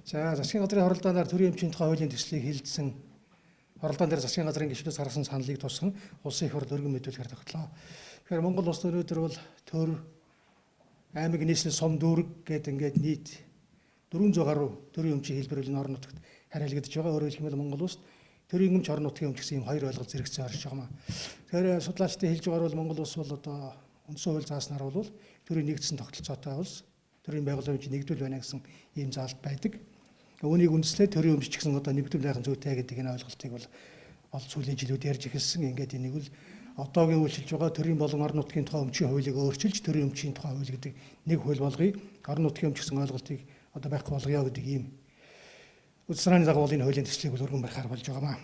За засгийн газрын хоролдооноор төрийн эмчийн тухай хуулийн төслийг хилцсэн хоролдоон дээр засгийн газрын гишүүдээс гаргасан саналыг тусган улсын их хурлд өргөн мэдүүлэхээр тогтлоо. Тэгэхээр Монгол улс өнөөдөр бол төр аймаг нийслэл сум дүүрэг гэдэг ингээд нийт 400 гаруй төрийн эмчийн хэлбэрүүлийн орон нутагт хариалгадж байгаа. Өөрөөр хэлбэл Монгол улсад төрийн эмч орон нутгийн эмч гэсэн ийм хоёр ойлголт зэрэгцэн орж байгаа юм. Тэгэхээр судлаачдын хэлж байгаа бол Монгол улс бол одоо үндсэн хууль зааснаар бол төрийн нэгдсэн тогтолцоотой улс, төрийн байгууллагын эмч нэгдвэл байна гэсэн ийм заалт байдаг. Үүнийг үндэслээд төрийн өмч гэсэн одоо нэгдвэл байхын зүйтэй гэдэг энэ ойлголтыг бол сүүлийн жилүүд ярьж эхэлсэн. Ингээд энийг л одоогийн үйлчилж байгаа төрийн болон орон нутгийн тухай өмчийн хуулийг өөрчилж төрийн өмчийн тухай хууль гэдэг нэг хууль болгоё. Орон нутгийн өмч гэсэн ойлголтыг одоо байхгүй болгоё гэдэг ийм үдсраны дагуу энэ хуулийн төслийг бол өргөн барихаар болж байгаа юм.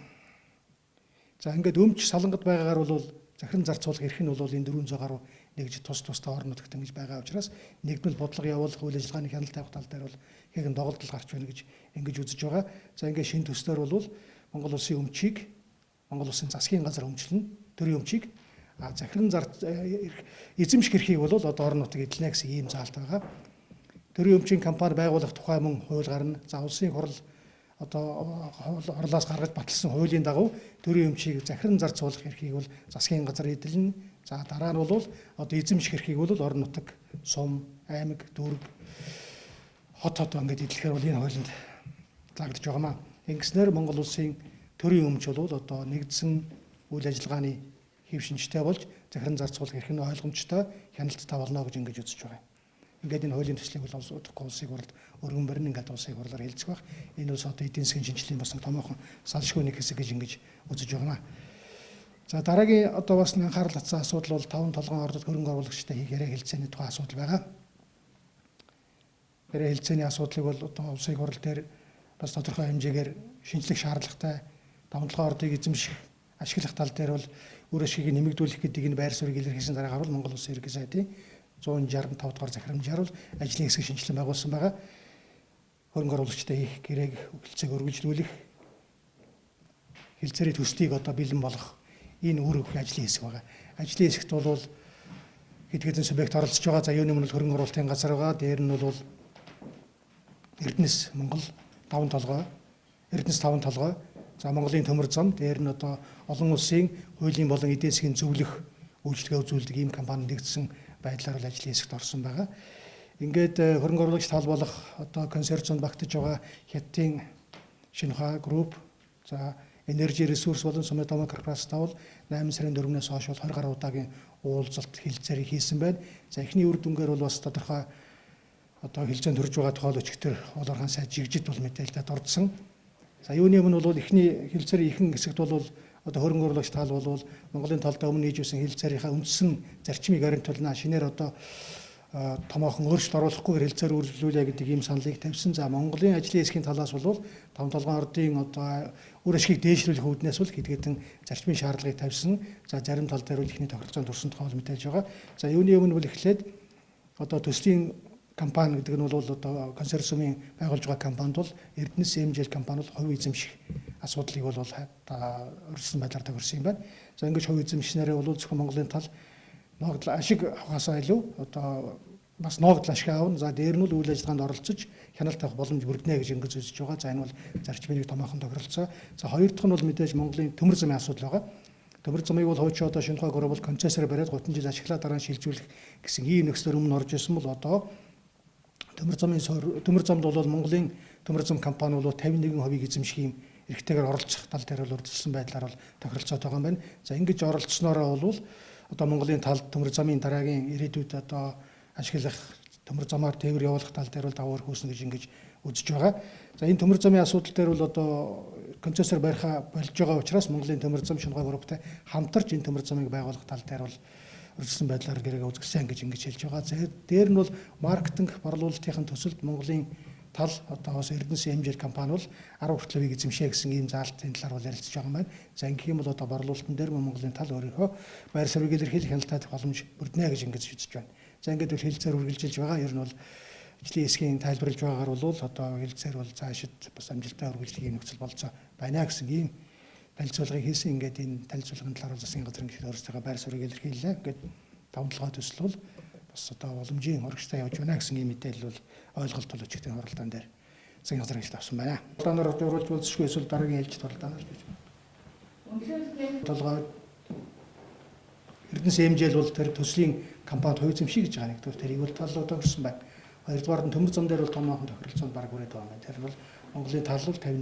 За ингээд өмч салангад байгаагаар бол захиран зарцуулах эрх нь бол энэ 400 гаруй нэгж тусдаа орон нутагт ингэж байгаа учраас нэгдмэл бодлого явуулах үйл ажиллагааны хяналт тавих тал дээр бол ихэнх нь доголдол гарч байна гэж ингэж үзэж байгаа. За ингээд шинэ төслөөр бол Монгол улсын өмчийг Монгол улсын засгийн газар өмчлөн төрийн өмчийг захиран эзэмших эрхийг бол одоо орон нутаг эдэлнэ гэсэн ийм заалт байгаа. Төрийн өмчийн компани байгуулах тухай мөн хууль гарна. За улсын хурал одоо хорлоос гаргаж баталсан хуулийн дагуу төрийн өмчийг захиран зарцуулах эрхийг бол засгийн газар эдэлнэ. За дараа нь бол одоо эзэмших эрхийг бол орон нутаг, сум, аймаг, дүүрэг, хот ингээд эдлэхээр бол энэ хуулинд заагдж байгаа юм. Ингэснээр Монгол улсын төрийн өмч бол одоо нэгдсэн үйл ажиллагааны хэв шинжтэй болж захиран зарцуулах эрх нь ойлгомжтой хяналттай болно гэж ингэж үзэж байгаа юм. Ингээд энэ хуулийн төслийг бол улсын хурлд өргөн барин ингээд улсын хурлаар хэлцэх байх. Энэ бол одоо эдийн засгийн шинжилгээний бас томоохон салшгүй нэг хэсэг гэж ингэж үзэж байгаа юм. За дараагийн одоо бас анхаарал татсан асуудал бол 5 толгойн ордод хөрөнгө оруулагчтай яриа хэлцээний тухай асуудал байгаа. Яриа хэлцээний асуудлыг бол одоо улсын хурал дээр бас тодорхой хэмжээгээр шинжлэх шаардлагатай 5 толгойн ордыг эзэмших ашиглах тал дээр бол үр ашгийг нэмэгдүүлэх гэдэг энэ байр суурийг илэрхийлсэн дараагаар бол Монгол Улсын ерөнхий сайдын 165 дугаар захирамжаар бол ажлын хэсэг шинжилгээ байгуулсан байгаа. Хөрөнгө оруулагчтай их гэрээг хэлцээг үргэлжлүүлэх хэлцээрийн төслийг одоо бэлэн болгох энэ үр өгөх ажлын хэсэг байгаа. Ажлын хэсэгт бол хэд хэдэн субъект оролцож байгаа. За юуны өмнө хөрөнгө оруулалтын газар байгаа. Дээр нь бол Эрдэнэс Монгол 5 толгой, Эрдэнэс 5 толгой. За Монголын төмөр зам, дээр нь одоо олон улсын хуулийн болон эдийн засгийн зөвлөх үйлчлэгээ үзүүлдэг ийм компани нэгдсэн байдлаар л ажлын хэсэгт орсон байгаа. Ингээд хөрөнгө оруулагч тал болох одоо консорциумд багтаж байгаа Хятадын Шинхua Group, за Energy Resource болон Sumitomo Corporation бол 8 сарын 4-өөс хойш 20 гаруй удаагийн уулзалт хэлцээрийг хийсэн байна. За эхний үр дүнгээр бол бас тодорхой одоо хэлцээнд төрж байгаа тухай өчигдөр олонхан сайд жигжид бол мэдээлэлд ордсон. За юуны өмнө бол эхний хэлцээрийн ихэнх хэсэгт бол одоо хөрөнгө оруулагч тал бол Монголын талдаа өмнө нийжүүлсэн хэлцээрийнхаа үндсэн зарчмыг арилтуулна. Шинээр одоо томоохон өөрчлөлт оруулахгүйгээр хэлцээр үргэлжлүүлээ гэдэг ийм саналыг тавьсан. За Монголын ажлын хэсгийн талаас бол 5 толгойн ордын одоо үр ашгийг дээшлүүлэх үүднээс бол хэд хэдэн зарчмын шаардлагыг тавьсан. За зарим тал дээр бол ихний тохиролцоонд төрсөн тухай мэдээлж байгаа. За юуны өмнө бол эхлээд одоо төслийн компани гэдэг нь бол одоо консорциумын байгуулж байгаа компанид бол Эрдэнэс MGL компани бол хувь эзэмших асуудлыг бол өргөсөн байдлаар тохирсон юм байна. За ингэж хувь эзэмшнээрээ бол зөвхөн Монголын тал ногдол ашиг авахаасаа илүү одоо бас ногдол ашиг аавна. За дээр нь бол үйл ажиллагаанд оролцож хяналт авах боломж бүрднэ гэж ингэж үзэж байгаа. За энэ бол зарчмын томоохон тохиролцоо. За хоёр дахь нь бол мэдээж Монголын төмөр замын асуудал байгаа. Төмөр замыг бол хойч одоо Шинхua Group бол концессор бариад 30 жил ашиглаад дараа нь шилжүүлэх гэсэн ийм нөхцөл өмнө орж исэн бол одоо төмөр замд бол Монголын төмөр зам компани бол 51% эзэмших юм эрхтэйгээр оролцох тал дээр бол урьдчилсан байдлаар бол тохиролцоод байгаа юм байна. За ингэж оролцсноороо бол одоо Монголын талд төмөр замын дараагийн ирээдүйд одоо ашиглах төмөр замаар тээвэр явуулах тал дээр бол давуу хөөснө гэж ингэж үзэж байгаа. За энэ төмөр замын асуудал дээр бол одоо концессор бариха болж байгаа учраас Монголын төмөр зам Шинхua Group-тай хамтарч энэ төмөр замыг байгуулах тал дээр бол үргэлжлсэн байдлаар гэрээгээ үзгэсэн гэж ингэж хэлж байгаа. За дээр нь бол маркетинг борлуулалтын төсөлд Монголын тал одоо бас Эрдэнэс MGL компани бол 10 хүртэлийг эзэмшээ гэсэн ийм заалтын талаар бол ярилцж байгаа юм байна. За ингэх юм бол одоо борлуулалтын дээр Монголын тал өөрийнхөө байр суурийг илэрхийлэх хяналттай боломж бүрднэ гэж ингэж үзэж байна. За ингээд бол хэлцээр үргэлжилж байгаа. Ер нь бол ажлын хэсгийн тайлбарлаж байгаагаар бол одоо хэлцээр бол цаашид бас амжилттай үргэлжлэх юм нөхцөл болцоо байна гэсэн ийм танилцуулгыг хийсэн. Ингээд энэ танилцуулгын талаар засгийн газрын гишүүд өөрсдөө байр суурийг илэрхийллээ. Ингээд 5 толгой төсөл бол бас одоо боломжийн урагштай явж байна гэсэн ийм мэдээлэл бол ойлголт бол өчигдөр хоролдоон дээр засгийн газрын ажил авсан байна. Толгойноор оруулж үзэсгүй эсвэл дараагийн ээлжид толгойноор гэж. Толгой Эрдэнэс хэмжээл бол тэр төслийн компанид хувь эзэмшиг гэж байгаа нэг тэрийг бол талуудаа өрсөн байна. Хоёрдугаар нь төмөр зам дээр бол томоохон тохиролцоонд баг хүрээд байгаа юм байна. Тэр бол Монголын тал бол 51